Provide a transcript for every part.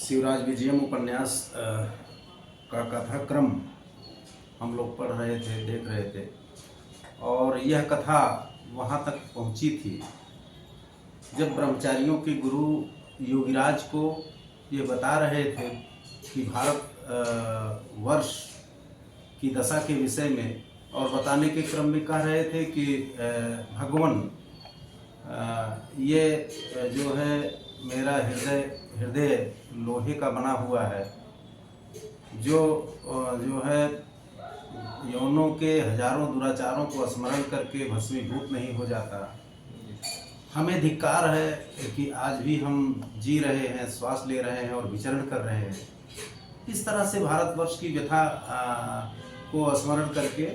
शिवराज विजयम उपन्यास का कथाक्रम हम लोग पढ़ रहे थे, देख रहे थे और यह कथा वहाँ तक पहुँची थी जब ब्रह्मचारियों के गुरु योगीराज को ये बता रहे थे कि भारत वर्ष की दशा के विषय में, और बताने के क्रम में कह रहे थे कि भगवान ये जो है मेरा हृदय लोहे का बना हुआ है, जो है यौनों के हजारों दुराचारों को स्मरण करके भस्मीभूत नहीं हो जाता। हमें धिक्कार है कि आज भी हम जी रहे हैं, श्वास ले रहे हैं और विचरण कर रहे हैं। इस तरह से भारतवर्ष की व्यथा को स्मरण करके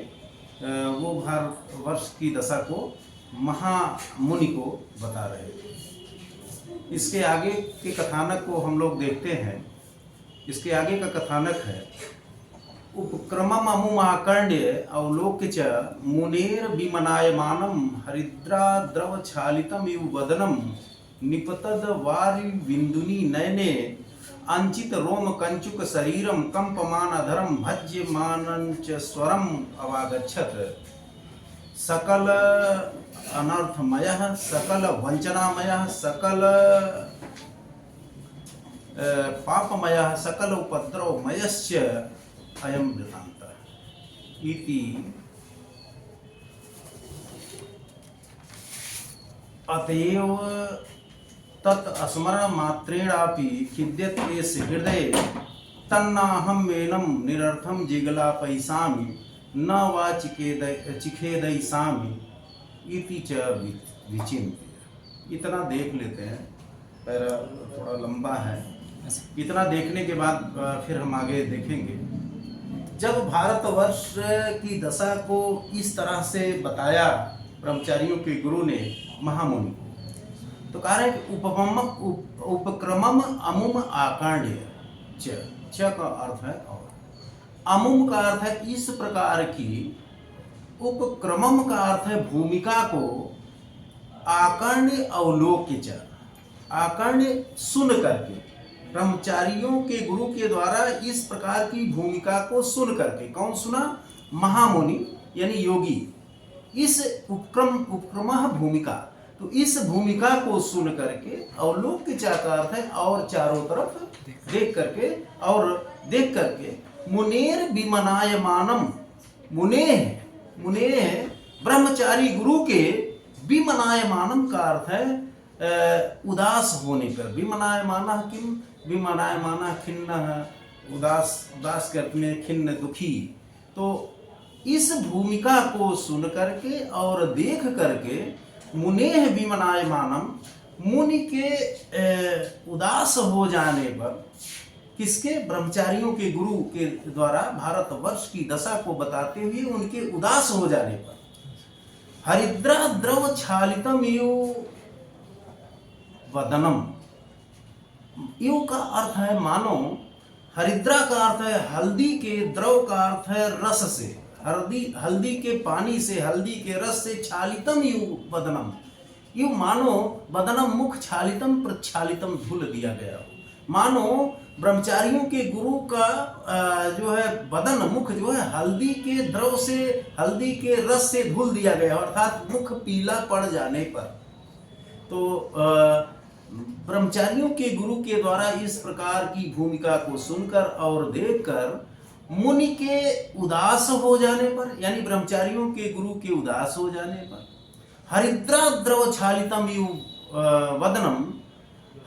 वो भारतवर्ष की दशा को महामुनि को बता रहे थे। इसके आगे के कथानक को हम लोग देखते हैं। इसके आगे का कथानक है, उपक्रमम अमुमाकर्ण्य अवलोक्य च मुनेर विमनायमानम हरिद्रा द्रव छालितम इव वदनम निपतद वारि बिंदुनी नयने अंचित रोम कंचुक शरीरम कंपमान अधरम भज्यमानं च स्वरम अवागच्छत सकल अनर्थमयः सकल वंचनामयः सकल पापमयः सकल उपद्रवमयश्च अयं वृत्तान्तः इति अतएव तत् स्मरण मात्रेणापि खिद्यते हृदये तन्नाहं मेनं निरर्थं जिगलापयिषामि न वा चिखेदयिषामि इति च विचिन्त्य। इतना देख लेते हैं, पैरा थोड़ा लंबा है। इतना देखने के बाद फिर हम आगे देखेंगे। जब भारतवर्ष की दशा को इस तरह से बताया ब्रह्मचारियों के गुरु ने महामुनि को, तो कह रहे हैं उपक्रमम अमुम आकांड्य च का अर्थ है और, अमुम का अर्थ है इस प्रकार की, उपक्रमम का अर्थ है भूमिका को, आकर्ण्य अवलोक्य च आकर्ण्य सुन करके, ब्रह्मचारियों के गुरु के द्वारा इस प्रकार की भूमिका को सुन करके, कौन सुना? महामुनि यानी योगी। इस उपक्रम भूमिका, तो इस भूमिका को सुन करके अवलोक्य च का अर्थ है और चारों तरफ देख करके मुनेर विमनायमानम, मुने ब्रह्मचारी गुरु के विमनायमानम का अर्थ है उदास होने पर। विमनायमाना किम, विमनायमाना खिन्न, उदास के अर्थ में खिन्न, दुखी। तो इस भूमिका को सुन करके और देख करके मुनेह विमनायमानम, मुनि के उदास हो जाने पर, किसके? ब्रह्मचारियों के गुरु के द्वारा भारतवर्ष की दशा को बताते हुए उनके उदास हो जाने पर, हरिद्रा द्रव छालितम इव वदनम, यू का अर्थ है मानो, हरिद्रा का अर्थ है हल्दी के, द्रव का अर्थ है रस से, हल्दी के पानी से, हल्दी के रस से, छालितम यू वदनम, यू मानो वदनम मुख, छालितम प्रक्षालितम धुल दिया गया हो। मानो ब्रह्मचारियों के गुरु का जो है बदन, मुख जो है हल्दी के द्रव से, हल्दी के रस से धुल दिया गया, अर्थात मुख पीला पड़ जाने पर। तो ब्रह्मचारियों के गुरु के द्वारा इस प्रकार की भूमिका को सुनकर और देखकर मुनि के उदास हो जाने पर, यानी ब्रह्मचारियों के गुरु के उदास हो जाने पर, हरिद्रा द्रव छालितम यु वदनम,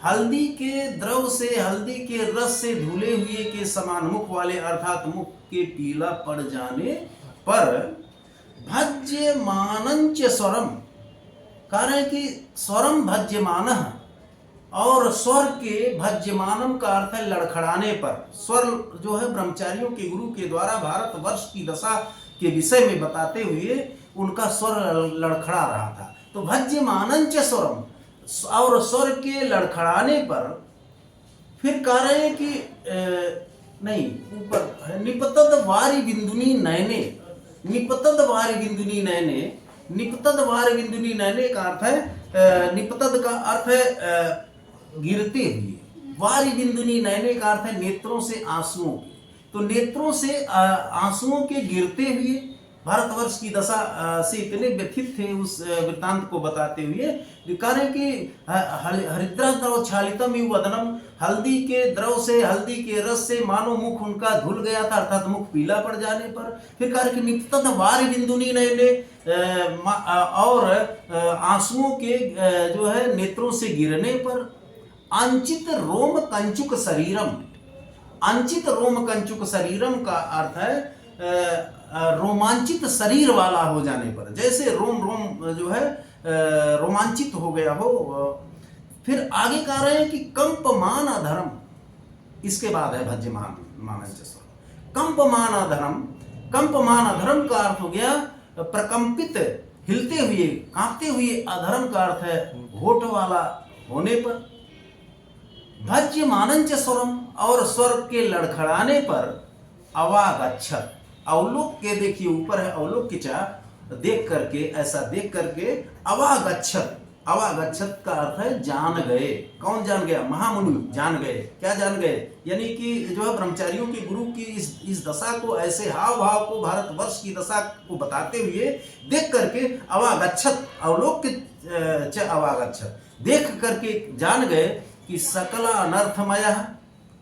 हल्दी के द्रव से, हल्दी के रस से धुले हुए के समान मुख वाले, अर्थात मुख के पीला पड़ जाने पर, भज्यमानं च स्वरम, कह रहे हैं कि स्वरम भज्यमानः, और स्वर के भज्यमानम का अर्थ है लड़खड़ाने पर। स्वर जो है ब्रह्मचारियों के गुरु के द्वारा भारतवर्ष की दशा के विषय में बताते हुए उनका स्वर लड़खड़ा रहा था। तो भज्यमानं च स्वरम, और स्वर के लड़खड़ाने पर फिर कह रहे हैं कि नहीं, ऊपर निपतद वारि बिंदुनी नयने, निपतद वारि बिंदुनी नयने, निपतद वारि बिंदुनी नयने का अर्थ है, निपतद का अर्थ है गिरते हुए, वारी बिंदुनी नयने का अर्थ है नेत्रों से आंसुओं के। तो नेत्रों से आंसुओं के गिरते हुए भारतवर्ष की दशा से इतने व्यथित थे उस वृत्तांत को बताते हुए कह रहे कि हरिद्रा द्रव छालितम यु वदनम, हल्दी के द्रव से, हल्दी के रस से मानो मुख उनका धुल गया था, अर्थात मुख पीला पड़ जाने पर। फिर कह रहे कि नित्यतः वारी बिंदुनी नयने, और आंसुओं के जो है नेत्रों से गिरने पर, अंचित रोम कंचुक शरीरम। अंचित रोम कंचुक शरीरम का अर्थ है रोमांचित शरीर वाला हो जाने पर, जैसे रोम रोम जो है रोमांचित हो गया हो। फिर आगे कह रहे हैं कि कंपमान अधर्म, इसके बाद है भज्यमान मानंच। कंपमान अधर्म, कंपमान अधर्म का अर्थ हो गया प्रकंपित, हिलते हुए, कांपते हुए। अधर्म का अर्थ है होठ वाला होने पर। भज्यमानंच स्वरम, और स्वर के लड़खड़ाने पर। अवागच्छत, अवलोक के, देखिए ऊपर है अवलोक की चाह, देख करके, ऐसा देख करके। अवागच्छत, अवागच्छत का अर्थ है जान गए। कौन जान गया? महामुनि जान गए। क्या जान गए? यानी कि जो है ब्रह्मचारियों के गुरु की इस दशा को, ऐसे हाव भाव को, भारतवर्ष की दशा को बताते हुए देख करके अवागच्छत, अवलोक के अवागच्छत, देख करके जान गए कि सकल अनर्थमय,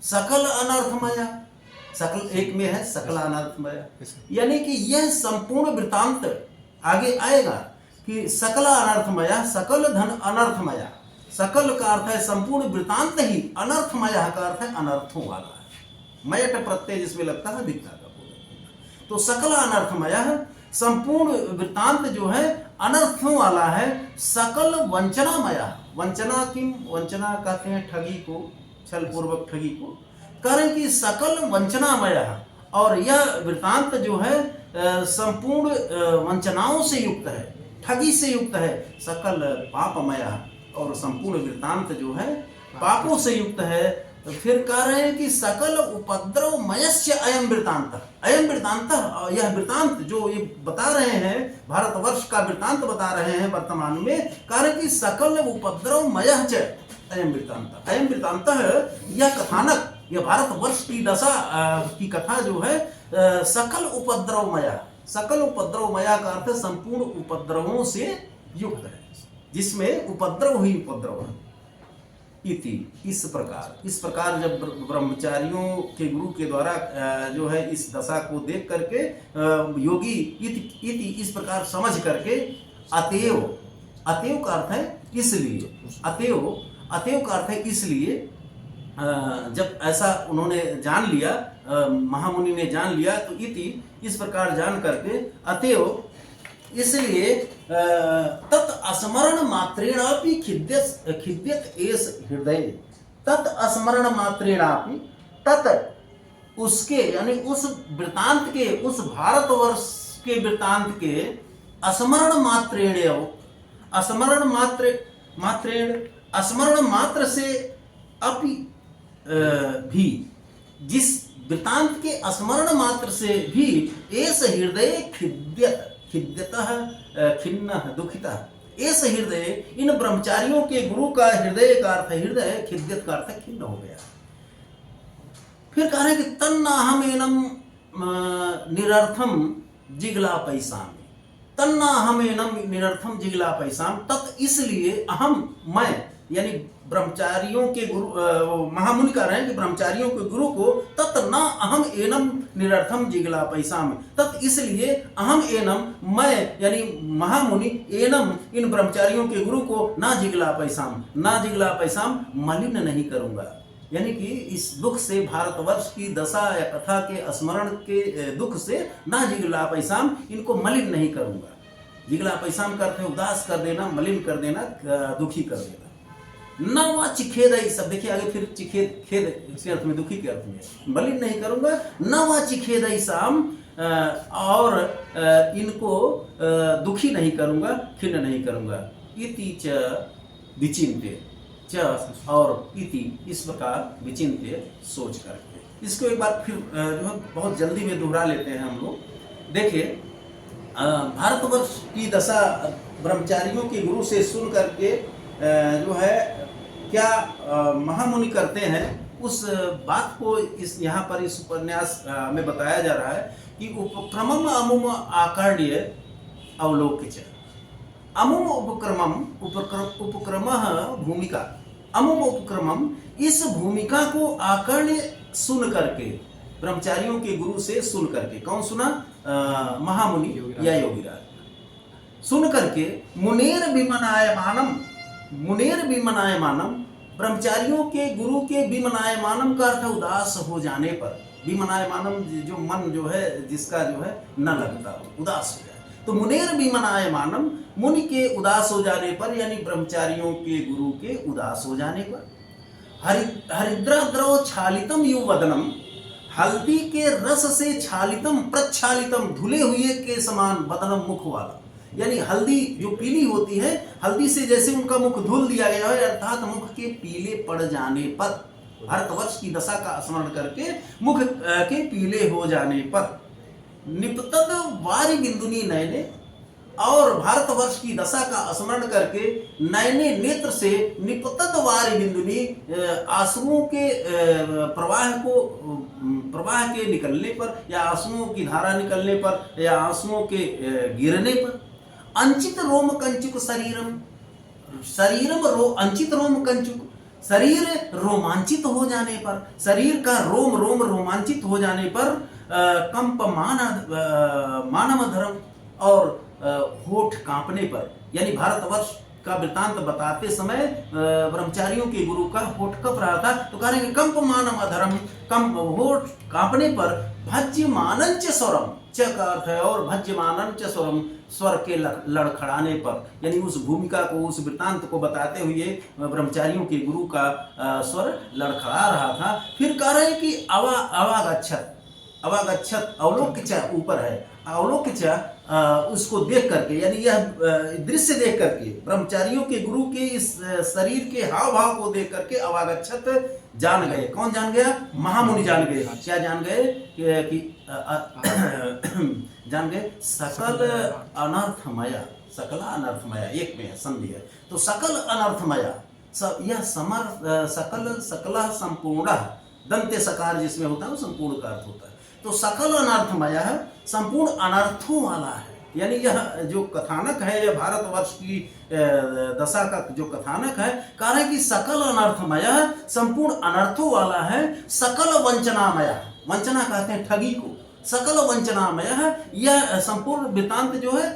सकल अनर्थमय, सकल एक में है सकल अनर्थमय, यानी कि यह संपूर्ण वृत्तांत आगे आएगा कि सकल अनर्थमय, सकल धन अनर्थमय। सकल का अर्थ है संपूर्ण वृत्तांत ही, अनर्थमय का अर्थ है अनर्थों वाला है। मयट प्रत्यय जिसमें लगता है दिखता का बोल। तो सकल अनर्थमय, संपूर्ण वृत्तांत जो है अनर्थों वाला है। सकल वंचनामय, वंचना किम, वंचना कहते हैं ठगी को, छल पूर्वक ठगी को। करें कि सकल वंचनामय, और यह वृत्तांत जो है संपूर्ण वंचनाओं से युक्त है, ठगी से युक्त है। सकल पापमय, और संपूर्ण वृत्तांत जो है पापों से युक्त है। तो फिर कह रहे हैं कि सकल उपद्रव मयस्य अयम वृत्तांत, अयम वृत्तांत, यह वृत्तांत जो ये बता रहे हैं, भारतवर्ष का वृत्तांत बता रहे हैं वर्तमान में, कह रहे कि सकल उपद्रव मयः च अयम वृत्तांत। अयम वृत्तांत, यह कथानक, यह भारतवर्ष की दशा की कथा जो है सकल उपद्रवमय, सकल उपद्रवमय का अर्थ संपूर्ण उपद्रवों से युक्त है, जिसमें उपद्रव ही उपद्रव है। इति, इस प्रकार जब ब्रह्मचारियों के गुरु के द्वारा जो है इस दशा को देख करके योगी इति इस प्रकार समझ करके, अतएव, अतएव का अर्थ है इसलिए, अतएव, अतएव का अर्थ है इसलिए, जब ऐसा उन्होंने जान लिया, महामुनि ने जान लिया, तो इति इस प्रकार जान करके, अतएव इसलिए, तत् स्मरण मात्रेणापि खिद्यत एष हृदय, तत् स्मरण मात्रेणापि, तत् उसके, यानी उस वृत्तांत के, उस भारतवर्ष के वृत्तांत के स्मरण मात्रेण, स्मरण मात्रेण, स्मरण मात्र से अपि भी, जिस वृत्तांत के स्मरण मात्र से भी एष हृदय खिद्यत, खिद्यतः खिन्न दुखितः, एष हृदय, इन ब्रह्मचारियों के गुरु का हृदय का अर्थ हृदय, खिद्यत का अर्थ खिन्न हो गया। फिर कह रहे कि तन्नाहम एनम निरर्थम जिगला पैसाम, तन्नाहम एनम निरर्थम जिगला पैसाम, तत् इसलिए अहम, मैं, यानी ब्रह्मचारियों के गुरु, महामुनि कह रहे हैं कि ब्रह्मचारियों के गुरु को, तत् न अहम एनम निरर्थम जिगला पैसाम, तत् इसलिए अहम एनम, मैं यानी महामुनि, एनम इन ब्रह्मचारियों के गुरु को, ना जिगला पैसाम, ना जिगला पैसाम, मलिन नहीं करूंगा। यानी कि इस दुख से, भारतवर्ष की दशा या कथा के स्मरण के दुख से, ना जिगला पैसाम, इनको मलिन नहीं करूंगा। जिगला पैसाम का अर्थ है उदास कर देना, मलिन कर देना, दुखी कर देना। न वा चिखेद, सब देखिए आगे फिर चिखेद, खेद इसी अर्थ में, दुखी के अर्थ में, मलिन नहीं करूंगा। न वा चिखेद शाम, और इनको दुखी नहीं करूंगा, खिन्न नहीं करूंगा। इति च विचिन्त्य, च और इति इस प्रकार विचिन्त्य, सोच करके। इसको एक बार फिर जो है बहुत जल्दी में दोहरा लेते हैं हम लोग। देखिए, भारतवर्ष की दशा ब्रह्मचारियों के गुरु से सुन करके जो है क्या महामुनि करते हैं, उस बात को इस यहाँ पर इस उपन्यास में बताया जा रहा है कि उपक्रमम अमुम आकर्ण्य अवलोक्य च। अमुम उपक्रमम उपक्रमः भूमिका, अमुम उपक्रमम, इस भूमिका को आकर्ण्य सुन करके, ब्रह्मचारियों के गुरु से सुन करके, कौन सुना? महामुनि या योगीराज सुन करके, मुनेर विमनायमानम, मुनेर विमनायमानम, ब्रह्मचारियों के गुरु के विमनायमानम का अर्थ उदास हो जाने पर, विमनायमानम जो मन जो है, जिसका जो है न लगता हो, उदास हो जाए, तो मुनेर विमनायमानम, मुनि के उदास हो जाने पर, यानी ब्रह्मचारियों के गुरु के उदास हो जाने पर, हरिद्राद्रव छालितम युवदनम, हल्दी के रस से छालितम प्रच्छालितम, धुले हुए के समान, बदनम मुख वाला, यानी हल्दी जो पीली होती है, हल्दी से जैसे उनका मुख धुल दिया गया है, अर्थात मुख के पीले पड़ जाने पर, भारतवर्ष की दशा का स्मरण करके मुख के पीले हो जाने पर, निपतद वारि बिंदुनी नयने, और भारतवर्ष की दशा का स्मरण करके नयने नेत्र से, निपतद वारि बिंदुनी, आंसुओं के प्रवाह के निकलने पर, या आंसुओं की धारा निकलने पर, या आंसुओं के गिरने पर, अंचित रोम कंचुक शरीरम, शरीरम अंचित रोम कंचुक, शरीर रोमांचित हो जाने पर, शरीर का रोम रोम रोमांचित हो जाने पर, कंप मानमधरम, और होठ कांपने पर, यानी भारतवर्ष का वृत्तांत बताते समय ब्रह्मचारियों के गुरु का होठ कप रहा था, तो कह रहे हैं कंप मानमधरम, कंप होठ कांपने पर, भज्यमानंच स्वरम, च का अर्थ है और, भज्यमानंच स्वरम, स्वर के लड़खड़ाने पर, यानी उस भूमिका को, उस वृत्तांत को बताते हुए ब्रह्मचारियों के गुरु का स्वर लड़खड़ा रहा था। फिर कह रहे हैं कि अवागच्छत, अवागच्छत, अवलोक्य च ऊपर है, अवलोक्य च, उसको देख करके, यानी यह दृश्य देख करके, ब्रह्मचारियों के गुरु के इस शरीर के हाव भाव को देख करके अवागच्छत जान गए। कौन जान गया? महामुनि जान गए। क्या जान गए? कि जान गए सकल अनर्थमया, सकला अनर्थमया, एक में संधि है, तो सकल अनर्थमया, यह सकल, सकला संपूर्ण, दंते सकार जिसमें होता है वो संपूर्ण का अर्थ होता है, तो सकल अनर्थमय है, संपूर्ण अनर्थों वाला है। यानी यह जो कथानक है, यह भारतवर्ष की दशा का जो कथानक है, कह रहे हैं कि सकल अनर्थमय है, संपूर्ण अनर्थों वाला है, सकल वंचनामय, वंचना कहते हैं ठगी को, सकल वंचनामय है, यह संपूर्ण वृत्तांत जो है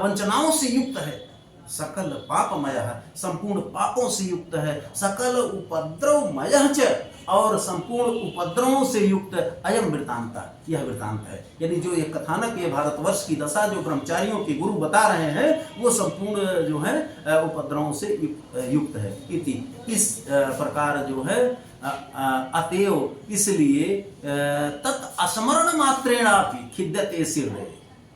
वंचनाओं से युक्त है, सकल पापमय है, संपूर्ण पापों से युक्त है, सकल उपद्रवमय च, और संपूर्ण उपद्रवों से युक्त अयम वृत्तांत, यह वृत्तांत है। यानी जो एक कथानक है, भारतवर्ष की दशा जो ब्रह्मचारियों के गुरु बता रहे हैं, वो संपूर्ण जो है उपद्रवों से युक्त है। इस प्रकार जो है अतएव, इसलिए तत्स्मरण मात्रेणापि खिद्यते हृदये,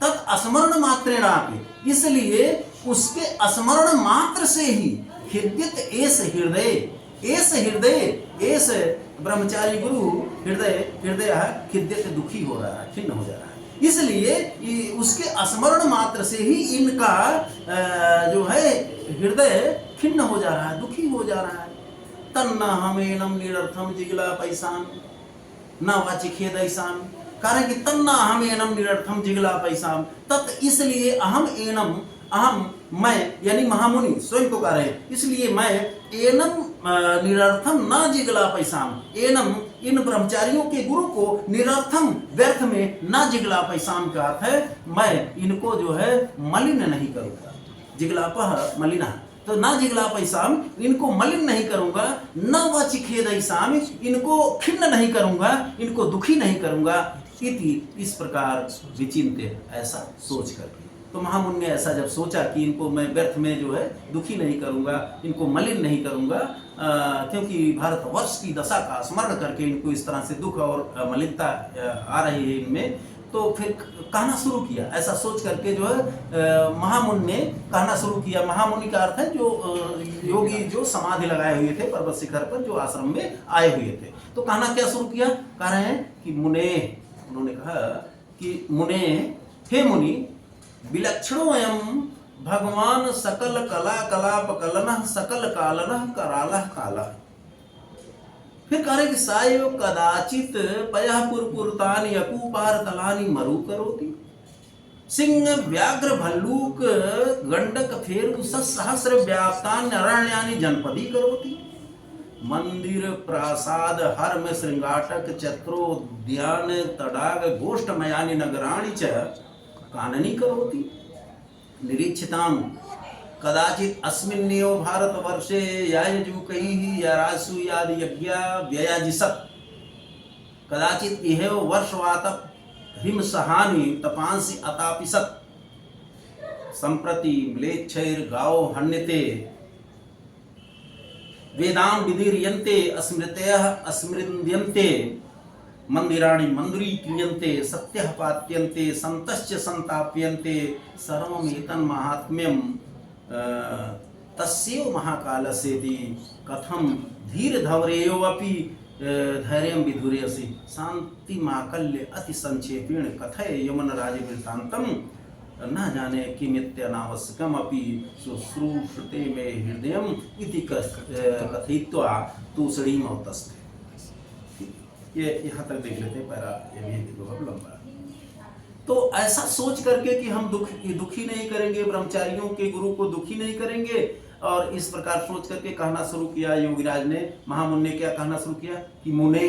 तत्स्मरण मात्रेणापि, इसलिए उसके स्मरण मात्र से ही खिद्यत एस हृदय, एस हृदय, एस ब्रह्मचारी गुरु हृदय, हृदय खिद्यत दुखी हो रहा है, खिन्न हो जा रहा है, इसलिए उसके स्मरण मात्र से ही इनका जो है हृदय खिन्न हो जा रहा है, दुखी हो जा रहा है। तन्ना हमेनम निरर्थम जिगला पैसान न वाचिखेद ऐसान, कारण कि तन्ना हमेनम निरर्थम जिगला पैसान, तत् इसलिए अहम एनम, अहम मैं, यानी महामुनि स्वयं को कह रहे हैं, इसलिए मैं एनम निरर्थम न जिगला पैसाम, एनम इन ब्रह्मचारियों के गुरु को निरर्थम व्यर्थ में न जिगला पैसाम का अर्थ है मैं इनको जो है मलिन नहीं करूंगा, जिगलापह मलिना, तो ना जिगला पैसाम, इनको मलिन नहीं करूंगा, न वचिखेद ऐसाम, इनको खिन्न नहीं करूंगा, इनको दुखी नहीं करूंगा, इस प्रकार विचिंत्य, ऐसा सोच करके। तो महामुनि ने ऐसा जब सोचा कि इनको मैं व्यर्थ में जो है दुखी नहीं करूंगा, इनको मलिन नहीं करूंगा, क्योंकि भारतवर्ष की दशा का स्मरण करके इनको इस तरह से दुख और मलिनता आ रही है इनमें, तो फिर कहना शुरू किया। ऐसा सोच करके जो है महामुनि ने कहना शुरू किया। महामुनि का अर्थ है जो योगी जो समाधि लगाए हुए थे पर्वत शिखर पर, जो आश्रम में आए हुए थे। तो कहना क्या शुरू किया? कह रहे हैं कि मुने, उन्होंने कहा कि मुने, हे मुनि, विलक्षणो अयम भगवान सकल कला कलाप कलनः सकल कालनः करालः कालः। फिर कह रहे कि सायो कदाचित पयः पुरपुरतानि अकूपार तलानि मरु करोति। सिंह व्याघ्र भल्लूक गंडक फेरु सहस्र व्याप्तानि अरण्यानि जनपदी करोति। मंदिर प्रासाद हर्म श्रृंगाटक चत्रोद्यान तडाग गोष्ठमयानि नगराणि च काननी करोति। निरीक्षितां कदाचित अस्मिन्नेव भारतवर्षे यायजुकैः यारासु यादि यज्ञा व्ययाजिषत्। कदाचित इहेव वर्षवात हिमसहानि तपांसि अतापिसत्। सम्प्रति म्लेच्छैर्गावो हन्यते वेदां विदीर्यन्ते अस्मृतयः अस्मृण्यन्ते। मंदिराणि मंदिरीक्रियन्ते सत्यः पात्यन्ते सन्तश्च संताप्यन्ते। सर्वमेतं महात्म्यं तस्यैव महाकालस्येति। कथं धीरधवरेयोऽपि धैर्यं विधुर्यसि। शान्तिमाकल्य अति संक्षेपेण कथय यमनराज वृत्तान्तं। न जाने किमित्यनावश्यकम् अपि शुश्रूषते मे हृदयम् इति कथयित्वा तूष्णीम् अवतस्थे। ये यहाँ तक देख लेते हैं पैरा, ये भी बहुत लंबा। तो ऐसा सोच करके कि हम दुखी नहीं करेंगे, ब्रह्मचारियों के गुरु को दुखी नहीं करेंगे, और इस प्रकार सोच करके कहना शुरू किया योगीराज ने। महामुनि ने क्या कहना शुरू किया कि मुने,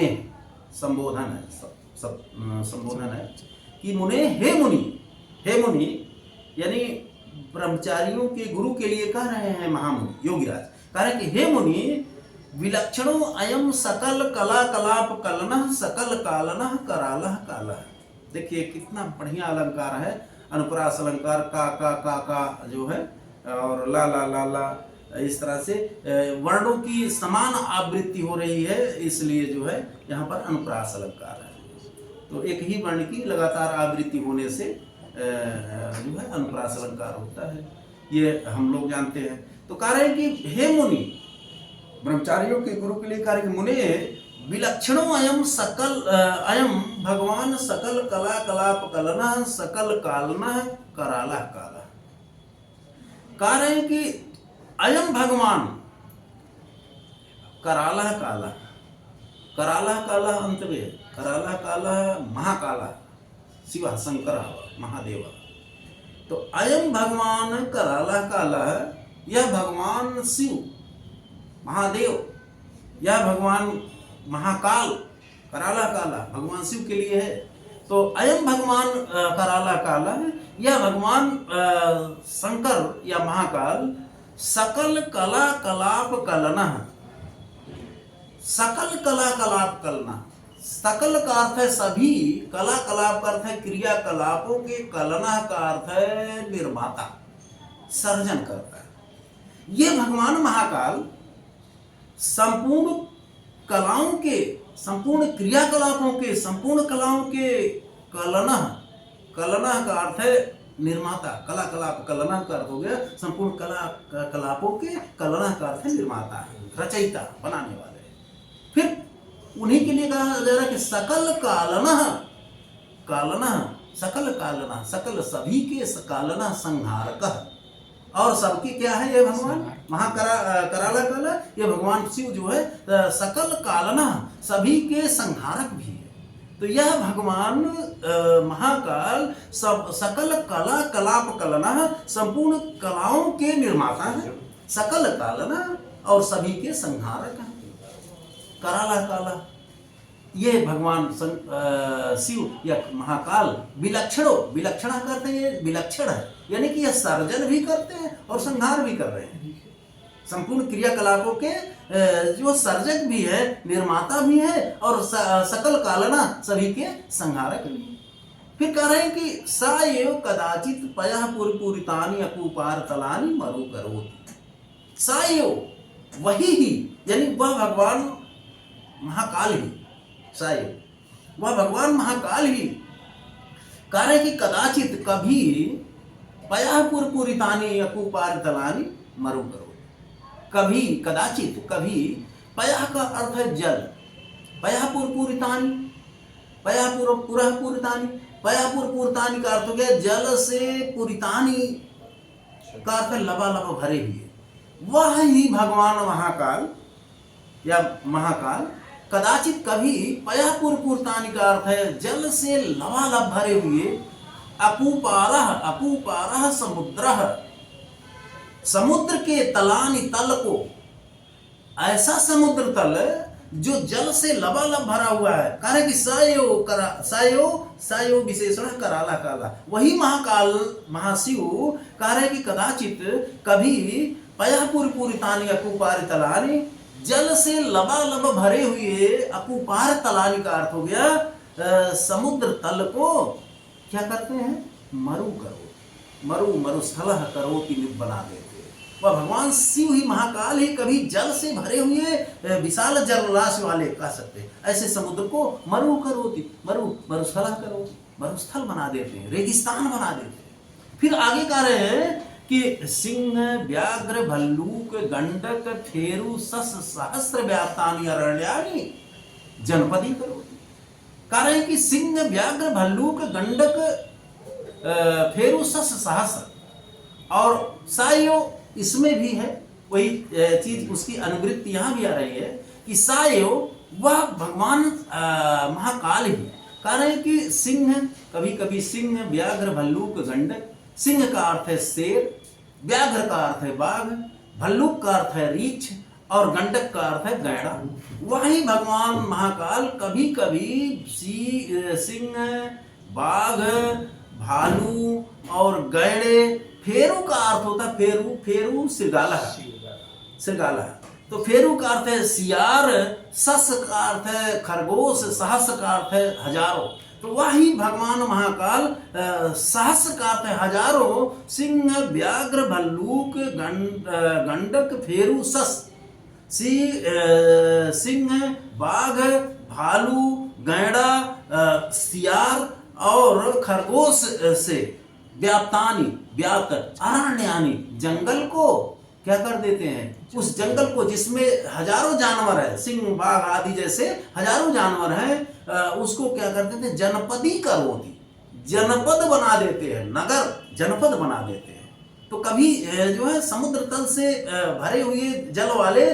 संबोधन है, सब संबोधन है कि मुने, हे मुनि, हे मुनि, यानी ब्रह्मचारियों के गुरु के लिए कह रहे हैं महामुनि योगीराज। कह रहे हैं कि हे मुनि, विलक्षणो अयम सकल कला कलाप कलनः सकल कालनः करालः कालः। देखिए कितना बढ़िया अलंकार है, अनुप्रास अलंकार। का जो है और ला ला ला ला, इस तरह से वर्णों की समान आवृत्ति हो रही है, इसलिए जो है यहाँ पर अनुप्रास अलंकार है। तो एक ही वर्ण की लगातार आवृत्ति होने से जो है अनुप्रास अलंकार होता है, ये हम लोग जानते हैं। तो कह रहे हैं कि हे मुनि, ब्रह्मचारियों के गुरु के लिए कह रहे हैं कि मुने, विलक्षणो अयम सकल अयम भगवान सकल कला कलाप कलनः सकल कालनः करालः कालः। कह रहे हैं कि अयम भगवान करालः कालः, करालः कालः अंत में, करालः कालः महाकालः शिव शंकर महादेव। तो अयम भगवान करालः कालः, यह भगवान शिव महादेव, यह भगवान महाकाल कराला काला भगवान शिव के लिए है। तो अयम भगवान कराला काला है, यह भगवान शंकर या महाकाल सकल कला कलाप कलना, सकल कला कलाप कलना। सकल का अर्थ है सभी, कला कलाप का अर्थ है क्रियाकलापों के, कलना का अर्थ है निर्माता, सर्जन करता है। ये भगवान महाकाल संपूर्ण कलाओं के, संपूर्ण क्रियाकलापों के, संपूर्ण कलाओं के कलना, कलना का अर्थ है निर्माता, कला कलाप, कलना का अर्थ हो गया संपूर्ण कला कलापों के, कलना का अर्थ है निर्माता, रचयिता, बनाने वाले। फिर उन्हीं के लिए कहा जा रहा है कि सकल कालना, कालना सकल कालना, सकल सभी के कालना संहारक, और सबकी क्या है ये भगवान महाकराला काला, ये भगवान शिव जो है सकल कालना, सभी के संहारक भी है। तो यह भगवान महाकाल सब सकल कला कलाप कलना, संपूर्ण कलाओं के निर्माता है, सकल कालना और सभी के संहारक है। कराला काला ये भगवान शिव या महाकाल विलक्षणो, विलक्षणा करते हैं, ये विलक्षण है, यानी कि यह सर्जन भी करते हैं और संहार भी कर रहे हैं। संपूर्ण क्रियाकलापों के जो सर्जक भी है, निर्माता भी है, और सकल कालना सभी के संहारक भी है। फिर कह रहे हैं कि स एव कदाचित पयः पुरपुरितानि अकूपार तलानि मरु करोति। स एव वही ही, यानी वह भगवान महाकाल ही, वह भगवान महाकाल ही। कह रहे कि कदाचित कभी पयः पुरपुरितानि अकूपार तलानि मरु करो, कभी कदाचित कभी, पयः का अर्थ है जल, पयः पुरपुरितानि, पयः पुरः पुरितानि, पयः पुरपुरितानि का अर्थ हो गया जल से पुरितानि का अर्थ है लबालब भरे हुए। वह ही भगवान महाकाल या महाकाल कदाचित कभी पयापुर पूर्तानि का अर्थ है जल से लबालब भरे हुए। अपूपारः समुद्रः, समुद्र के तलानि तल को, ऐसा समुद्र तल जो जल से लबालब भरा हुआ है। कारण कि सायो विशेषण कराला काला, वही महाकाल महाशिव कार्य कि कदाचित कभी पयापुर पूरितानि अकुपार तलानि, जल से लबालब भरे हुए अकुपार तलानि का अर्थ हो गया समुद्र तल को क्या करते हैं, मरुस्थल करोति बना देते। वह भगवान शिव ही महाकाल ही कभी जल से भरे हुए विशाल जलराशि वाले कह सकते, ऐसे समुद्र को मरुस्थल करोति, मरुस्थल बना देते हैं, रेगिस्तान बना देते हैं। फिर आगे कह रहे हैं कि सिंह व्याघ्र भल्लूक गंडक फेरु सस सहस्र व्याप्तानि अरण्यानि जनपदी करोति। कह रहे हैं कि सिंह व्याघ्र भल्लूक गंडक फेरु सस सहस्र, और सायो इसमें भी है वही चीज, उसकी अनुवृत्ति यहां भी आ रही है कि सायो वह भगवान महाकाल ही। कारण है कि सिंह, कभी कभी सिंह व्याघ्र भल्लूक गंडक, सिंह का अर्थ है शेर, व्याघ्र का अर्थ है बाघ, भल्लूक का अर्थ है रीछ और गंडक का अर्थ है गैड़ा। वही भगवान महाकाल कभी कभी सिंह, बाघ, भालू और गैड़े, फेरू का अर्थ होता है फेरू सिरगाला, तो फेरू का अर्थ है सियार, सस का अर्थ है खरगोश, सहस्र का अर्थ है हजारों। तो वही भगवान महाकाल सहस्र का अर्थ है हजारों, सिंह व्याघ्र भल्लूक गंडक फेरू सस, सिंह बाघ भालू गैड़ा सियार और खरगोश से व्याप्तानि व्याप्त अरण्यानि, जंगल को क्या कर देते हैं, उस जंगल को जिसमें हजारों जानवर है, सिंह बाघ आदि जैसे हजारों जानवर हैं, उसको क्या कर देते हैं, जनपदी करोति, जनपद बना देते हैं, नगर जनपद बना देते हैं। तो कभी जो है समुद्र तल से भरे हुए जल वाले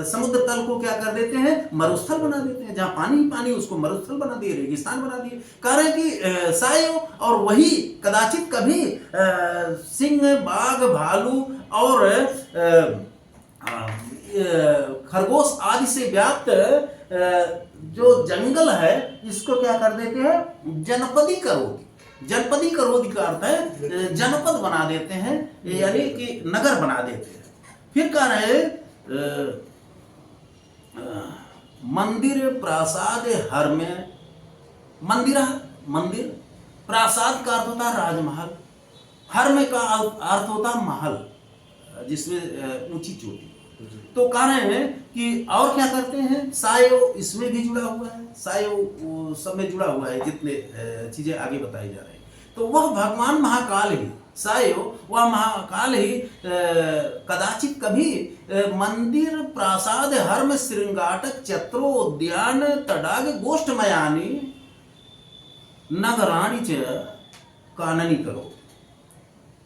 समुद्र तल को क्या कर देते हैं, मरुस्थल बना देते हैं, जहाँ पानी पानी उसको मरुस्थल बना दिए, रेगिस्तान बना दिए। कह रहे हैं कि सायो, और वही कदाचित कभी सिंह बाघ भालू और खरगोश आदि से व्याप्त जो जंगल है इसको क्या कर देते हैं, जनपदी करोति। जनपदी करोति का अर्थ है जनपद बना देते हैं, यानी कि नगर बना देते हैं। फिर कह रहे मंदिर प्रासाद हर में, मंदिर प्रासाद का अर्थ होता है राजमहल, हर में का अर्थ होता है महल जिसमें ऊंची चोटी। तो कह रहे हैं कि और क्या करते हैं, सायो इसमें भी जुड़ा हुआ है, सायो सब में जुड़ा हुआ है, जितने चीजें आगे बताई जा रही हैं। तो वह भगवान महाकाल ही, सायो वह महाकाल ही कदाचित कभी मंदिर प्रासाद हर्म श्रृंगाटक चत्रो उद्यान तडाग गोष्ठमयानी नगराणी च काननी करो।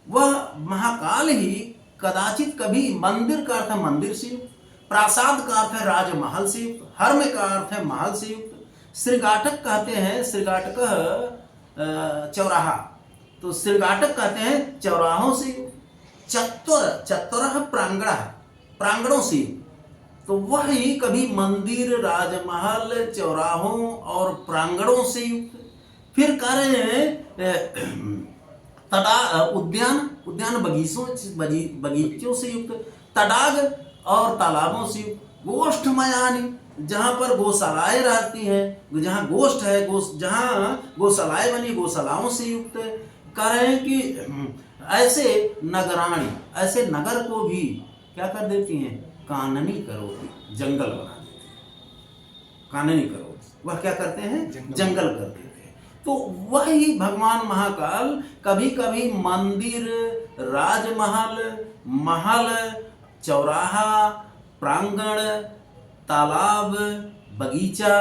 वह महाकाल ही कदाचित कभी मंदिर का अर्थ है मंदिर से युक्त, प्रासाद का अर्थ है राजमहल से युक्त, हर्म का अर्थ है महल से युक्त, श्रृंगाटक कहते हैं, श्रृंगाटक चौराहा, तो श्रृंगाटक कहते हैं चौराहों से युक्त, चत्वर प्रांगणों से युक्त। तो वह ही कभी मंदिर राजमहल चौराहों और प्रांगणों से युक्त। फिर कह रहे हैं उद्यान बगीचों से युक्त, तडाग और तालाबों से युक्त, गोष्ठमयानी जहाँ पर गौशालाएं रहती हैं, जहाँ गोष्ठ है, जहाँ गौशालाएं बनी, गौशालाओं से युक्त। कह रहे हैं कि ऐसे नगराणी, ऐसे नगर को भी क्या कर देती हैं, काननी करोति, जंगल बना देती हैं, काननी करोति, वह क्या करते हैं, जंगल कर देते हैं। तो वही भगवान महाकाल कभी कभी मंदिर राजमहल महल चौराहा प्रांगण तालाब, बगीचा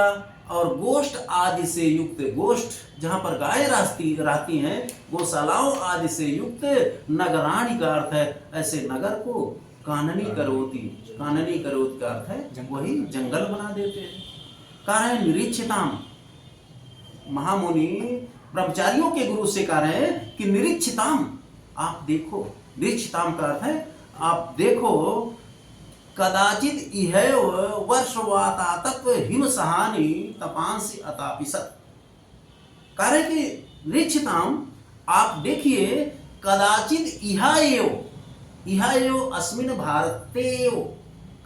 और गोष्ठ आदि से युक्त, गोष्ठ जहाँ पर गायें रहती हैं, गौशालाओं आदि से युक्त नगराणी का अर्थ है ऐसे नगर को काननी करोति। काननी करोति का अर्थ है वही जंगल बना देते हैं। कह रहे हैं निरीक्षिताम, महामुनि ब्रह्मचारियों के गुरु से कह रहे हैं कि निरीक्षिताम, आप देखो। निरीक्षिताम का अर्थ है आप देखो। कदाचित इहैव वर्षवातातप हिम सहानी तपांसि अतापिसत। कह रहे कि निरीक्षिताम, आप देखिए। कदाचित इहा एव अस्मिन भारते एव,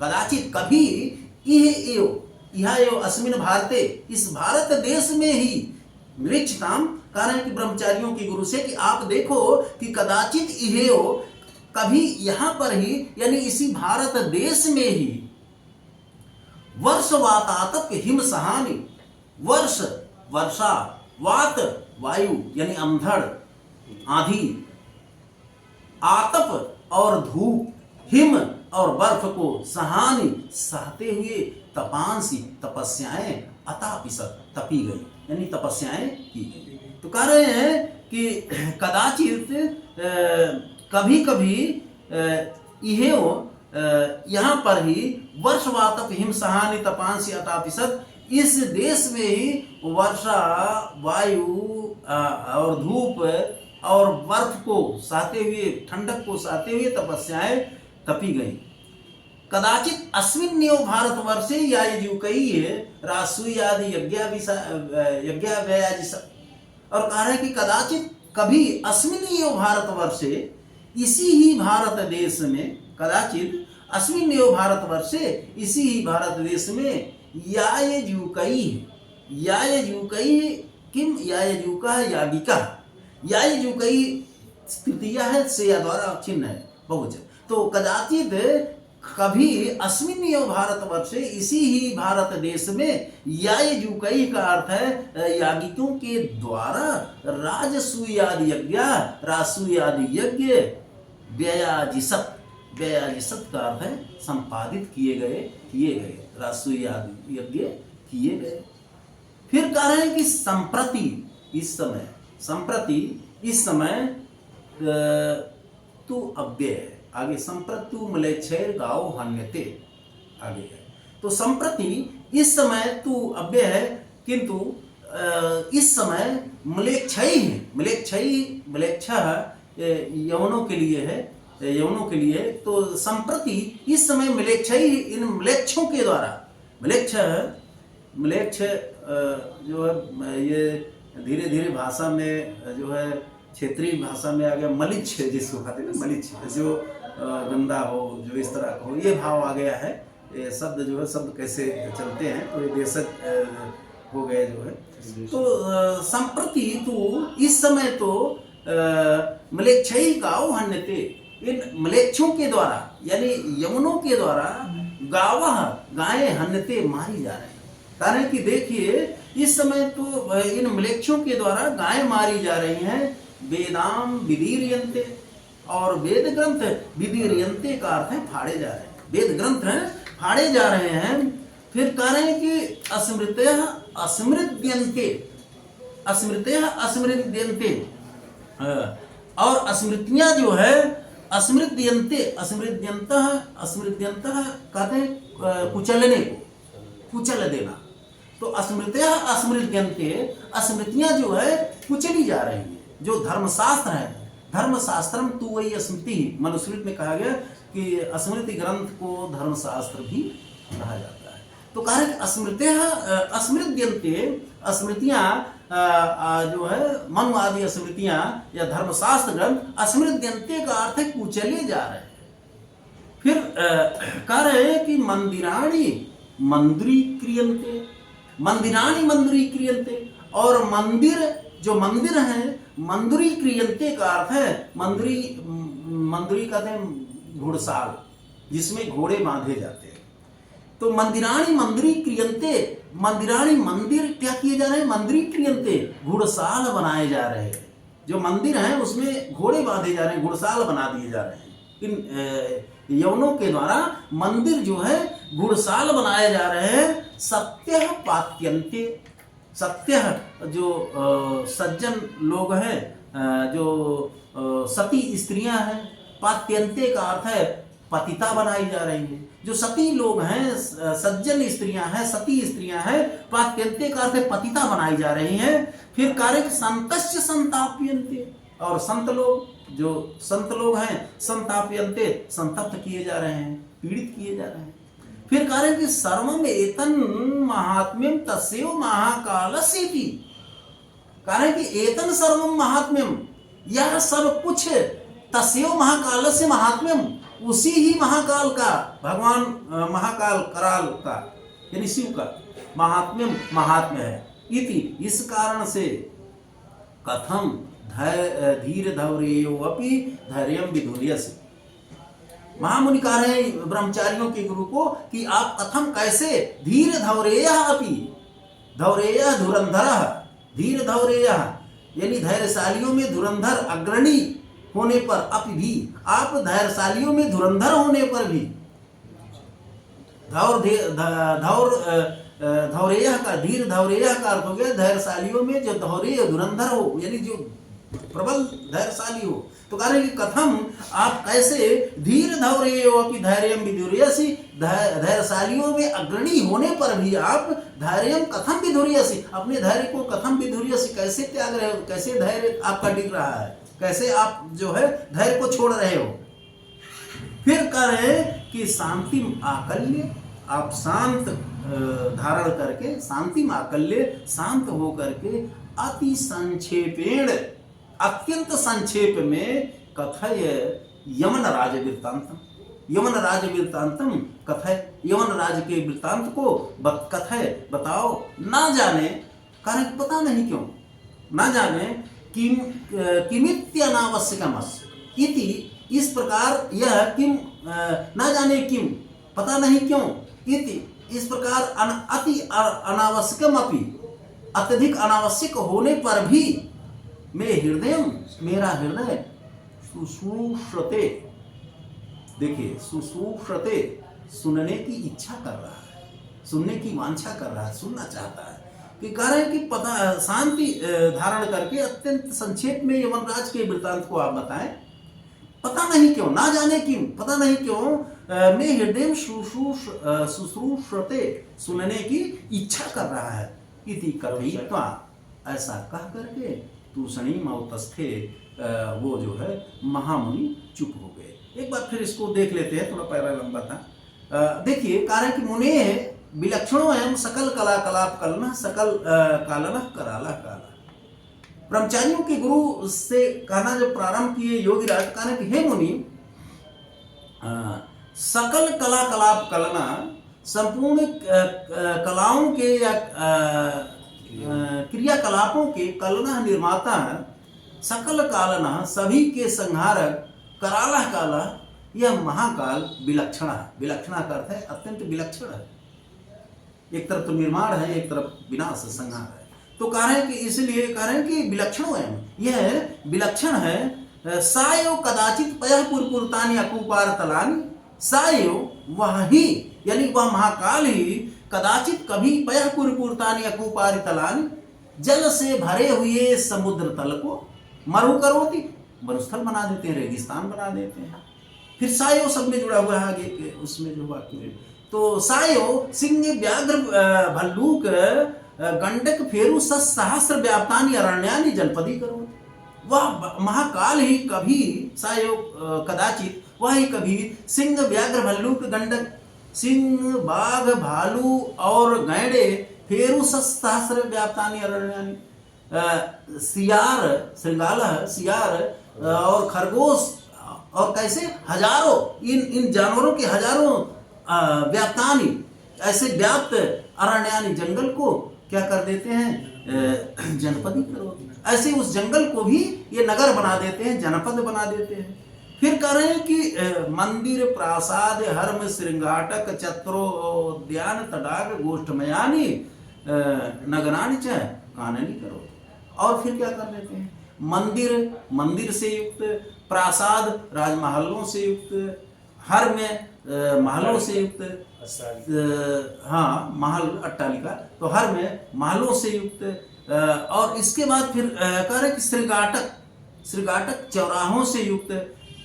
कदाचित कभी, इहा एव अस्मिन भारते, इस भारत देश में ही। निरीक्षिताम कह रहे हैं कि ब्रह्मचारियों की गुरु से कि आप देखो कि कदाचित इहेव, कभी यहां पर ही, यानी इसी भारत देश में ही, वर्ष वातातप हिम सहानी, वर्ष वर्षा, वात वायु यानी अंधड़ आंधी, आतप और धूप, हिम और बर्फ को, सहानी सहते हुए, तपांसी तपस्याएं, अतापिसत तपी गई, यानी तपस्याएं की गई। तो कह रहे हैं कि कदाचित कभी कभी इहेव यहाँ पर ही, वर्षवातप हिम सहानी तपांसी अतापिसत, इस देश में ही वर्षा, वायु और धूप और बर्फ को सहते हुए, ठंडक को सहते हुए तपस्याएं तपी गई। कदाचित अस्मिन्नेव भारतवर्षे यायजुकैः रासूयादि यज्ञाव्ययादि। और कह रहे हैं कि कदाचित कभी अस्मिन्नेव भारतवर्षे, इसी ही भारत देश में, कदाचित अस्मिन्नेव भारतवर्षे, इसी ही भारत देश में, यायजुकैः, यायजुकैः किम, यायजुका यागिका, यायजुकैः तृतीया है, से या द्वारा चिन्ह है बहुवचन। तो कदाचित कभी अस्मिन्नेव भारतवर्षे, इसी ही भारत देश में, यायजुकैः का अर्थ है यागिकों के द्वारा, राजसूयादि यज्ञ, राजसूयादि यज्ञ, व्ययाजिसत, व्ययाजिसत का अर्थ है संपादित किए गए, राजसूयादि यज्ञ किए गए। फिर कह रहे हैं कि संप्रति, इस समय, संप्रति इस समय, तू अव्यय है आगे, संप्रतु मलेच्छैर गाओ हन्यते आगे है। तो संप्रति इस समय तू अव्यय है, किंतु इस समय मलेच्छई है, मलेच्छा यवनों के लिए है, यवनों के लिए। तो संप्रति इस समय मलेच्छई, इन मलेच्छों के द्वारा, मलेच्छ जो है ये धीरे धीरे भाषा में जो है क्षेत्रीय भाषा में आ गया मलिच्छ, जिसको कहते हैं मलिच्छ, जो गंदा हो, जो इस तरह का हो, ये भाव आ गया है। ये शब्द जो है, शब्द कैसे चलते हैं, तो ये देशज हो गए जो है। तो संप्रति तो इस समय तो मलेच्छई गाओ हन्यते, इन मलेच्छों के द्वारा यानी यमुनों के द्वारा, गावह गायें हन्यते मारी जा रही हैं। कारण कि देखिए इस समय तो इन मलेच्छों के द्वारा गायें मारी जा रही हैं। वेदाम विदीर्यन्ते, और वेद ग्रंथ विदीर्यन्ते का अर्थ है फाड़े जा रहे हैं, वेद ग्रंथ हैं फाड़े जा रहे हैं। फिर कह रहे हैं कि अस्मृतयः अस्मृत्यन्ते, अस्मृतयः अस्मृत्यन्ते, और स्मृतियां जो है अस्मृत्यन्ते, अस्मृत्यन्तः कहते हैं कुचलने को, कुचल देना। तो स्मृतयः अस्मृत्यन्ते, स्मृतियां जो है कुचली जा रही हैं। जो धर्मशास्त्र है, धर्मशास्त्रम तु वही स्मृति, मनुस्मृति में कहा गया कि स्मृति ग्रंथ को धर्मशास्त्र भी कहा जाता है। तो कहा कि स्मृतयः अस्मृत्यन्ते, स्मृतियां जो है मनु आदि स्मृतियां या धर्मशास्त्र ग्रंथ, अस्मृत्यन्ते का अर्थ है कुचले जा रहे हैं। फिर कह रहे हैं कि मंदिराणि मंदिरीक्रियन्ते, मंदिराणि मंदिरीक्रियन्ते, और मंदिर जो मंदिर हैं मंदिरीक्रियन्ते का अर्थ है मंदिरी कहते हैं घुड़साल, जिसमें घोड़े बांधे जाते हैं। तो मंदिराणि मंदिरीक्रियन्ते, मंदिराणि मंदिर क्या किए जा रहे हैं, मंदिरीक्रियन्ते घुड़साल बनाए जा रहे हैं। जो मंदिर हैं उसमें घोड़े बांधे जा रहे हैं, घुड़साल बना दिए जा रहे हैं। यवनों के द्वारा मंदिर जो है गुड़साल बनाए जा रहे हैं। सत्य पात्यंते, सत्य जो सज्जन लोग हैं, जो सती स्त्रियां हैं, पात्यंते का अर्थ है पतिता बनाई जा रही है। जो सती लोग हैं, सज्जन स्त्रियां हैं, सती स्त्रियां हैं, पात्यंते का अर्थ है पतिता बनाई जा रही हैं। फिर कार्य संतस्य संताप्यन्ते, और संत लोग, जो संत लोग हैं, संताप्यन्ते, संतप्त किए जा रहे हैं, पीड़ित किए जा रहे हैं। फिर कार्य कि सर्वम एतन महात्म्यम तस्यो महाकालस्येति, कारण कि एतन सर्वम महात्म्यम, यह सब कुछ तस्यो महाकालस्य महात्म्यम, उसी ही महाकाल का, भगवान महाकाल कराल का यानी शिव का महात्म्यम महात्म्य है। इति, इस कारण से कथम धीर धौरेयो अपि धैर्यम विधुर्यसि, महामुनि कह रहे हैं ब्रह्मचारियों के गुरु को कि आप कथम कैसे धीर धौरेय अपि, धौरेय धुरंधर, धीर धौरेय यानी धैर्यशालियों में धुरंधर अग्रणी होने पर, अपि भी आप धैर्यशालियों में धुरंधर होने पर भी, धौरेय का, धीर धौरेय का अर्थ हो गया धैर्यशालियों में जो धौरेय धुरंधर हो, यानी जो प्रबल धैर्यशाली हो। तो कह रहे कि कथम, आप कैसे धीर धौरेयो अपि धैर्यम विधुर्यसि, धैर्यशालियों में अग्रणी होने पर भी आप धैर्यम कथम विधुर्यसि, अपने धैर्य को कथम विधुर्यसि, कैसे त्याग रहे हो, कैसे धैर्य आपका डिग रहा है, कैसे आप जो है धैर्य को छोड़ रहे हो। फिर कह रहे कि शांति आकल्य, आप शांत धारण करके, शांति आकल्य, शांत हो करके, अति संक्षेपेण, अत्यंत संक्षेप में कथय यमन राज वृत्तांतम, यमन राज वृत्तांतम कथय, यमन राज के वृत्तांत को कथय बताओ। ना जाने, कारण पता नहीं क्यों, ना जाने किम किमित्यनावश्यकम इति, इस प्रकार यह किम, ना जाने किम, पता नहीं क्यों, इति, इस प्रकार अति अनावश्यकम अपि, अत्यधिक अनावश्यक होने पर भी, मैं हृदय, मेरा हृदय सुश्रूषते, देखिए सुश्रूषते, सुनने की इच्छा कर रहा है, सुनने की वांछा कर रहा है, सुनना चाहता है। कि कह रहे हैं कि पता, शांति धारण करके अत्यंत संक्षेप में यमराज के वृत्तांत को आप बताएं। पता नहीं क्यों, ना जाने क्यों, पता नहीं क्यों, मैं हृदय शुश्रूषते, सुनने की इच्छा कर रहा है। इति कथयित्वा, ऐसा कह करके तूषणी मौतस्थे, वो जो है महामुनि चुप हो गए। एक बार फिर इसको देख लेते हैं, थोड़ा पैरा लंबा था। देखिए, कारण कि मुने विलक्षणो एवं सकल कला कलाप कलना, सकल कालना कराला काला। ब्रह्मचारियों के गुरु से कहना जब प्रारंभ किए योगीराज, कहना कि हे मुनि, सकल कला कलाप कलना, संपूर्ण कलाओं के या क्रियाकलापों के कलना निर्माता है, सकल कालना सभी के संहारक, कराला काला, यह महाकाल विलक्षण है। विलक्षणा का अर्थ है अत्यंत विलक्षण है, एक तरफ तो निर्माण है, एक तरफ विनाश संहार है। तो कह रहे हैं कि इसलिए कह रहे हैं कि विलक्षण है, यह विलक्षण है। सायो कदाचित पयः पुरपुरतानि अकूपार तलानि, सायो वह ही, यानी वह महाकाल ही, कदाचित कभी पयः पुरपुरतानि अकूपार तलानि, जल से भरे हुए समुद्र तल को मरु करोति, मरुस्थल बना देते हैं, रेगिस्तान बना देते हैं। फिर सायो सब में जुड़ा हुआ है आगे के उसमें जो वाक्य, तो सायो सिंह व्याघ्र भल्लूक गंडक फेरु सहस्र व्याप्तानि अरण्यानि जनपदी करो। वह महाकाल ही कभी, सायो कदाचित, वह ही कभी सिंह व्याघ्र भल्लूक गंडक, सिंह बाघ भालू और गैंडे, फेरु सहस्र व्याप्तानि अरण्यानि, सियार, श्रृंगाला सियार और खरगोश, और कैसे हजारों, इन जानवरों के हजारों व्याप्तानि, ऐसे व्याप्त अरण्यानि, जंगल को क्या कर देते हैं, जनपदी करो। ऐसे उस जंगल को भी ये नगर बना देते हैं, जनपद बना देते हैं। फिर कह रहे हैं कि मंदिर प्रासाद हर्म श्रृंगाटक चत्रोद्यान तडाग गोष्ठमयानी नगरानि च काननी करो। और फिर क्या कर देते हैं, मंदिर, मंदिर से युक्त, प्रासाद, राजमहलों से युक्त, हर में महलों से युक्त, हाँ महल अट्टालिका, तो हर में महलों से युक्त। और इसके बाद फिर कह रहे कि श्रीगाटक चौराहों से युक्त,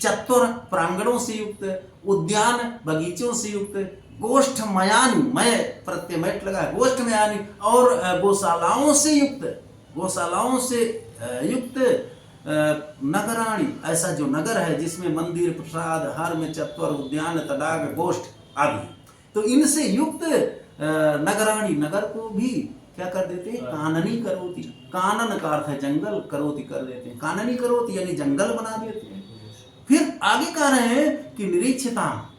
चत्वर प्रांगणों से युक्त, उद्यान बगीचों से युक्त, गोष्ठ मयानी, मय प्रत्यय मैट लगा, गोष्ठ मयानी, और गौशालाओं से युक्त नगराणी, ऐसा जो नगर है जिसमें मंदिर प्रसाद, हर में चत्वर, उद्यान, तडाग, गोष्ठ आदि, तो इनसे युक्त नगराणी, नगर को भी क्या कर देते हैं, काननी करोति। कानन का अर्थ है जंगल, करोति कर देते हैं, काननी करोति यानी जंगल बना देते हैं। फिर आगे कह रहे हैं कि निरीक्षता,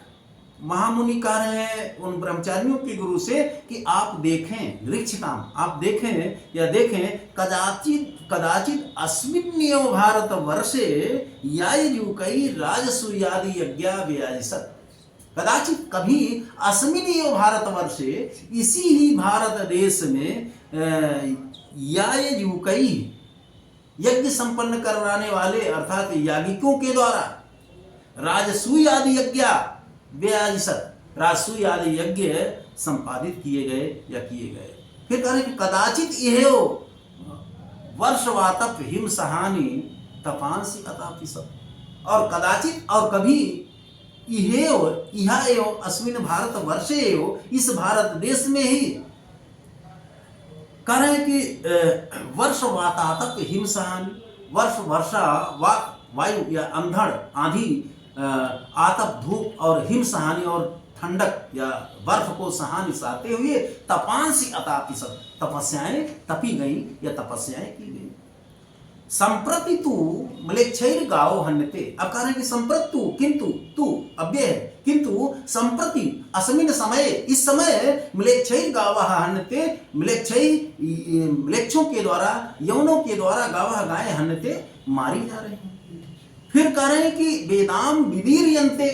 महामुनि कह रहे हैं उन ब्रह्मचारियों के गुरु से कि आप देखें, निरीक्षताम, आप देखें या देखें, कदाचित अस्मिन्नेव भारत वर्षे यायुकई राजसूयादि यज्ञा व्याजिसत। कदाचित कभी अस्मिन्नेव भारत वर्षे, इसी ही भारत देश में यायुकई यज्ञ संपन्न करवाने वाले अर्थात यागिकों के द्वारा राजसूय आदि यज्ञ व्याजिसत, राजसूय आदि यज्ञ संपादित किए गए या किए गए। फिर कह रहे कि कदाचित यह वर्षवातप हिम सहानी तपांसी अतापिसत, और कदाचित और कभी यह अस्मिन भारत वर्षे, इस भारत देश में ही कह रहे कि वर्षवातातप हिम सहानी, वर्षा वायु या अंधड़ आंधी, आतप धूप, और हिम सहानी और ठंडक या बर्फ को सहानी सहते हुए तपांसी अतापिसत, तपस्याएं तपी गई या तपस्याएं की गई। संप्रति तू म्लेच्छैर गाओ हन्यते, अब कह रहे हैं कि संप्रति तू, किंतु तू अव्यय है, किंतु संप्रति अस्मिन समय, इस समय म्लेच्छैर गावः हन्यते, म्लेच्छों के द्वारा, यवनों के द्वारा गावः गाय हन्यते मारी जा रही हैं। फिर कह रहे हैं कि वेदाम विदीर्यन्ते,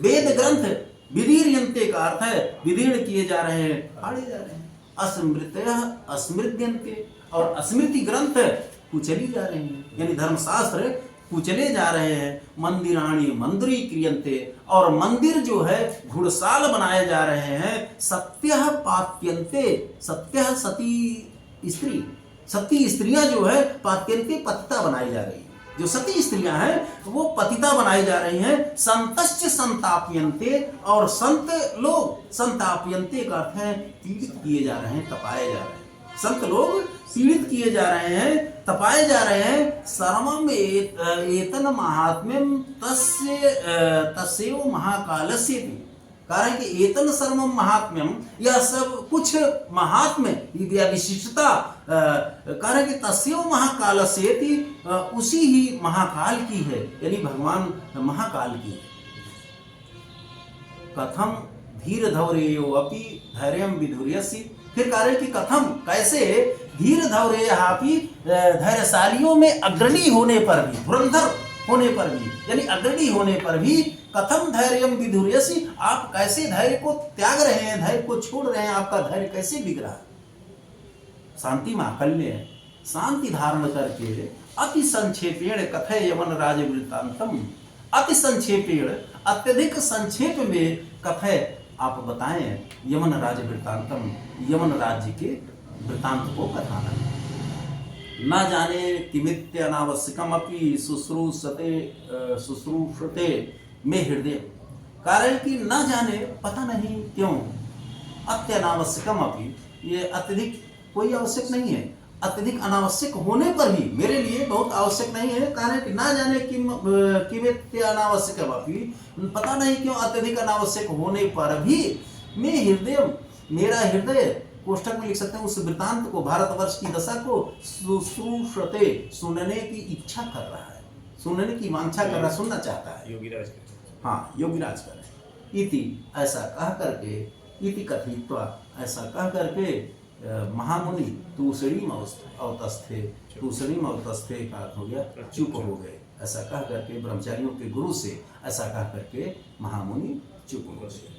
वेद ग्रंथ विदीर्यन्ते का अर्थ है विदीर्ण किए जा रहे हैं, फाड़े जा रहे हैं। अस्मृतयः अस्मृत्यन्ते, और अस्मृति ग्रंथ कुचली जा रहे हैं, यानी धर्मशास्त्र कुचले जा रहे हैं। मंदिराणी मंदिरीक्रियन्ते, और मंदिर जो है घुड़साल बनाए जा रहे हैं। सत्यः पात्यन्ते, सत्यः सती स्त्री, सती स्त्रियां जो है पात्यन्ते पतिता बनाई जा रही है, जो सती स्त्रियां हैं वो पतिता बनाई जा रही हैं। संतश्च संताप्यन्ते, और संत लोग, संताप्यन्ते का अर्थ है पीड़ित किए जा रहे हैं, तपाए जा रहे हैं। संत लोग पीड़ित किए जा रहे हैं, तपाए जा रहे हैं। सर्वम एतन महात्म्यम तस्यैव महाकालस्य, कारण कि एतन सर्वम महात्म्यम, यह सब कुछ महात्म्य या विशिष्टता कारण कि तस्यैव महाकालस्य, उसी ही महाकाल की है, यानी भगवान महाकाल की है। कथम धीर धौरेयो अपि धैर्यम विधुर्यसि, फिर कह रहे कि कथम कैसे, धीर धौरेयापि धैर्यशालियों में अग्रणी होने पर भी, धुरंधर होने पर भी, यानी अग्रणी होने पर भी, कथम धैर्यम विधुर्यसि, आप कैसे धैर्य को त्याग रहे हैं, धैर्य को छोड़ रहे हैं, आपका धैर्य कैसे बिक रहा है। शांति माकल्य, शांति धारण करके अति संक्षेपेण कथय यमन राज वृत्तांतम, अति संक्षेपेण अत्यधिक संक्षेप में कथय आप बताएं यमन राज वृत्तांतम, यमन राज्य के वृत्तांत को कथाना। न जाने किमित्य अनावश्यकम अपि शुश्रूषते में हृदय, कारण कि न जाने पता नहीं क्यों, अत्यनावश्यकम अपि, ये अत्यधिक कोई आवश्यक नहीं है, अत्यधिक अनावश्यक होने पर भी मेरे लिए बहुत आवश्यक नहीं है, कारण कि ना जाने किमित्य अनावश्यकम अपि, पता नहीं क्यों अत्यधिक अनावश्यक होने पर भी, मैं हृदय, मेरा हृदय, कोष्ठक में लिख सकते हैं उस वृत्तांत को, भारतवर्ष की दशा को शुश्रूषते, सुनने की इच्छा कर रहा है, सुनने की वांछा कर रहा है, सुनना चाहता है। योगीराज, हाँ योगीराज कर रहे इति, ऐसा कह करके, इति कथित्वा, ऐसा कह करके महामुनि तूषणीम अवतस्थे, तूषणीम अवतस्थे का अर्थ हो गया चुप हो गए। ऐसा कह करके ब्रह्मचारियों के गुरु से ऐसा कह करके महामुनि चुप हो गए।